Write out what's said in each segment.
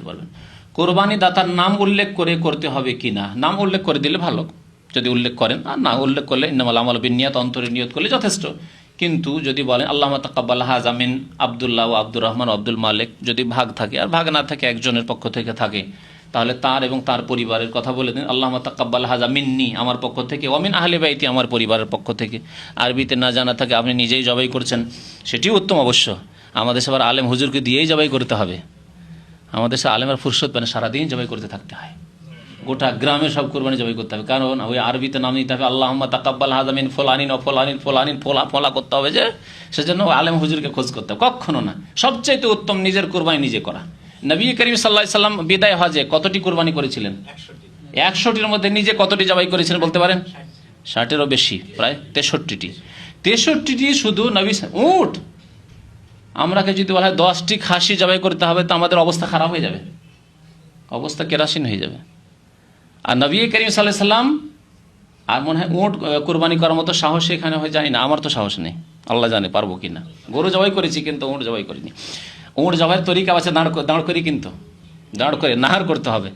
পারবেন। কোরবানি দাতার নাম উল্লেখ করে করতে হবে কি না, নাম উল্লেখ করে দিলে ভালো, যদি উল্লেখ করেন, আর না উল্লেখ করলে ইন্নামাল আমালু বিন্নিয়াত, অন্তরে নিয়ত করলে যথেষ্ট। কিন্তু যদি বলেন আল্লাহুম্মা তাকাব্বাল হাযা মিন আব্দুল্লাহ ও আব্দুর রহমান ও আব্দুল মালিক, যদি ভাগ থাকে আর ভাগ না থাকে একজনের পক্ষ থেকে থাকে, তাহলে তার এবং তার পরিবারের কথা বলে দিন আল্লাহুম্মা তাকাব্বাল হাযা মিন্নি, আমার পক্ষ থেকে, ওয়া মিন আহলি বাইতি, আমার পরিবারের পক্ষ থেকে। আরবিতে না জানা থাকে আপনি নিজেই জবাই করছেন, সেটিও উত্তম অবশ্য। আমাদের সবার আলেম হুজুরকে দিয়েই জবাই করতে হবে, আমাদের সে আলেমের ফুরসত পেনে সারাদিন জবাই করতে থাকতে হয়, গোটা গ্রামে সব কোরবানি জবাই করতে হবে, কারণ ওই আরবিতে নাম নিতে হবে আল্লাহুম্মা তাকাব্বাল হাযা মিন ফুলানিন ও ফুলানিন, ফুলানিন ফোলা ফোলা করতে হবে, যে সেজন্য আলেম হুজুরকে খোঁজ করতে হবে, কখনো না। সবচাইতে উত্তম নিজের কোরবানি নিজে করা। নবী করিম সাল্লাল্লাহু আলাইহি সাল্লাম বিদায় হজে কতটি কোরবানি করেছিলেন? 100টির মধ্যে নিজে কতটি জবাই করেছিলেন বলতে পারেন? 60-এরও বেশি, প্রায় 63টি। 63টি শুধু নবী। উট আমরাকে যদি বলা হয় 10টি খাসি জবাই করতে হবে, তো আমাদের অবস্থা খারাপ হয়ে যাবে, অবস্থা কেরাসিন হয়ে যাবে। আর নবী করিম সাল্লাল্লাহু আলাইহি সাল্লাম, আর মনে হয় উট কোরবানি করার মতো সাহস এখানে হয়ে যায় না, আমার তো সাহস নেই, আল্লাহ জানে পারবো কি না। গরু জবাই করেছি কিন্তু উট জবাই করিনি। উট জবাইয়ের তরিকা আছে, দাঁড় করি, কিন্তু দাঁড় করে নাহার করতে হবে,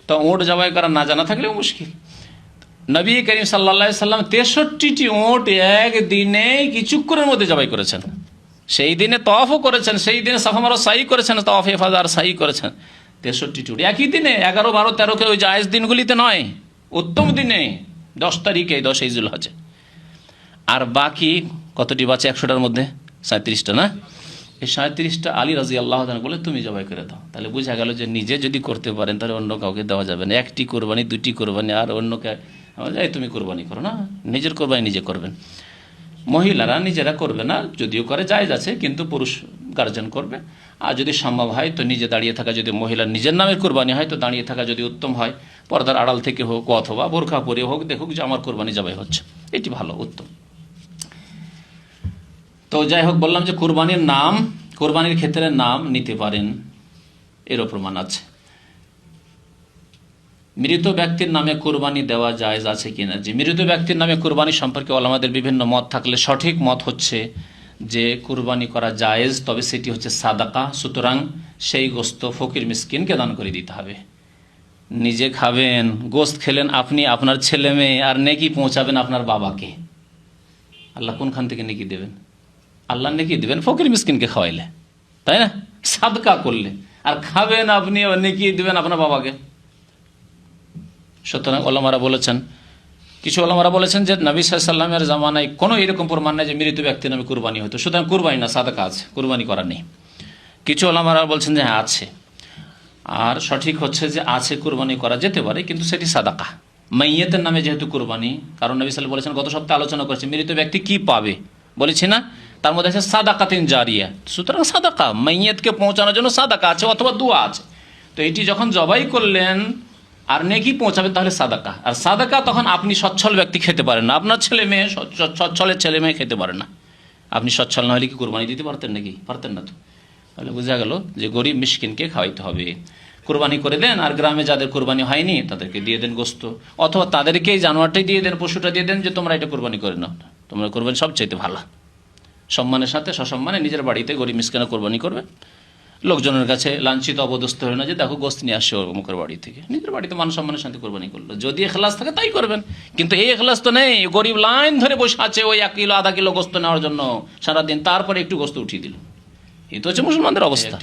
তো উট জবাই করা না জানা থাকলেও মুশকিল। নবী করিম সাল্লাল্লাহু আলাইহি সাল্লাম 63টি উট একদিনে কিছুক্ষণের মধ্যে জবাই করেছেন। সেই দিনে তওয়াফও করেছেন, সেই দিনে সাফা মারওয়া সাই করেছেন, তওয়াফে ইফাদা আর সাই করেছেন। 63টি উট একই দিনে, 11, 12, 13কে ওই জায়েজ দিনগুলিতে নয়, উত্তম দিনে 10 তারিখে, 10 জিলহজে। আর বাকি কতটি বাঁচে 100টার মধ্যে? 37টা না? এই 37টা আলী রাদিয়াল্লাহু তাআলা বলে তুমি জবাই করে দাও। তাহলে বোঝা গেল যে নিজে যদি করতে পারেন তাহলে অন্য কাউকে দেওয়া যাবে না। একটি কোরবানি, 2টি কোরবানি, আর অন্যকে এই তুমি কোরবানি করো না, নিজের কোরবানি নিজে করবেন। মহিলারা নিজেরা করবে না, যদিও করে জায়েজ আছে, কিন্তু পুরুষ গার্জেন করবে। আর যদি সম্ভব হয় তো নিজে দাঁড়িয়ে থাকা, যদি মহিলার নিজের নামের কোরবানি হয় তো দাঁড়িয়ে থাকা যদি উত্তম হয়, পর্দার আড়াল থেকে হোক অথবা বোরখা পরে হোক, দেখুক যে আমার কোরবানি জবাই হচ্ছে, এটি ভালো, উত্তম। তো যাই হোক, বললাম যে কোরবানির নাম, কোরবানির ক্ষেত্রে নাম নিতে পারেন, এরও প্রমাণ আছে। মৃত ব্যক্তির নামে কোরবানি দেওয়া জায়েজ আছে কিনা? যে মৃত ব্যক্তির নামে কোরবানি সম্পর্কে ওলামাদের বিভিন্ন মত থাকলে সঠিক মত হচ্ছে যে কোরবানি করা জায়েজ, তবে সেটি হচ্ছে সাদাকা। সুতরাং সেই গোস্ত ফকির মিসকিনকে দান করে দিতে হবে। নিজে খাবেন, গোস্ত খেলেন আপনি, আপনার ছেলে মেয়ে, আর নেকি পৌঁছাবেন আপনার বাবাকে, আল্লাহ কোনখান থেকে নেকি দেবেন? আল্লাহ নেকি দেবেন ফকির মিসকিনকে খাওয়াইলে, তাই না? সাদকা করলে, আর খাবেন আপনি, নেকি দেবেন আপনার বাবাকে। সুতরাং ওলামারা বলেছেন, কিছু ওলামারা বলেছেন যে নবী সাল্লাল্লাহু আলাইহি সাল্লামের জামানায় কোনো এরকম প্রমাণ নেই যে মৃত ব্যক্তির নামে কুরবানি হতো, সুতরাং কুরবানি না, সাদাকা আছে, কুরবানি করা নেই। কিছু ওলামারা বলছেন যে হ্যাঁ আছে, আর সঠিক হচ্ছে যে আছে, কুরবানি করা যেতে পারে, কিন্তু সেটি সাদাকা। মাইয়াতের নামে যেহেতু কুরবানি, কারণ নবী সাল্লাল্লাহু আলাইহি ওয়াসাল্লাম বলেছেন, গত সপ্তাহে আলোচনা করেছি মৃত ব্যক্তি কি পাবে, বলেছি না? তার মধ্যে আছে সাদাকাতিন জারিয়া, সুতরাং সাদাকা, মাইয়াতকে পৌঁছানোর জন্য সাদাকা আছে অথবা দোয়া আছে। তো এটি যখন জবাই করলেন আর নেকি পৌঁছাবেন তাহলে সাদাকা। আর সাদাকা তখন আপনি সচ্ছল ব্যক্তি খেতে পারেন না, আপনার ছেলে মেয়ে, সচ্ছলের ছেলে মেয়ে খেতে পারে না। আপনি সচ্ছল না হলে কি কোরবানি দিতে পারতেন নাকি? পারতেন না তো। তাহলে বোঝা গেল যে গরিব মিসকিনকে খাওয়াইতে হবে। কোরবানি করে দেন, আর গ্রামে যাদের কোরবানি হয়নি তাদেরকে দিয়ে দেন গোস্ত, অথবা তাদেরকেই জানোয়ারটাই দিয়ে দেন, পশুটা দিয়ে দেন, যে তোমরা এটা কোরবানি করে নাও, তোমরা কোরবানি সবচাইতে ভালো। সম্মানের সাথে সসম্মানে নিজের বাড়িতে গরিব মিসকিনের কোরবানি করবে, লোকজনের কাছে লাঞ্ছিত অবদস্থ হয় না যে দেখো গোস্ত নিয়ে আসছে অমুকের বাড়ি থেকে, নিজের বাড়িতে মান সম্মানের সাথে কোরবানি করলো। যদি এখলাস থাকে তাই করবেন, কিন্তু এই এখলাস তো নেই, গরিব লাইন ধরে বসে আছে ওই 1 কিলো 1/2 কিলো গোস্ত নেওয়ার জন্য সারাদিন, তারপরে একটু গোস্ত উঠিয়ে দিল। এই তো হচ্ছে মুসলমানদের অবস্থা।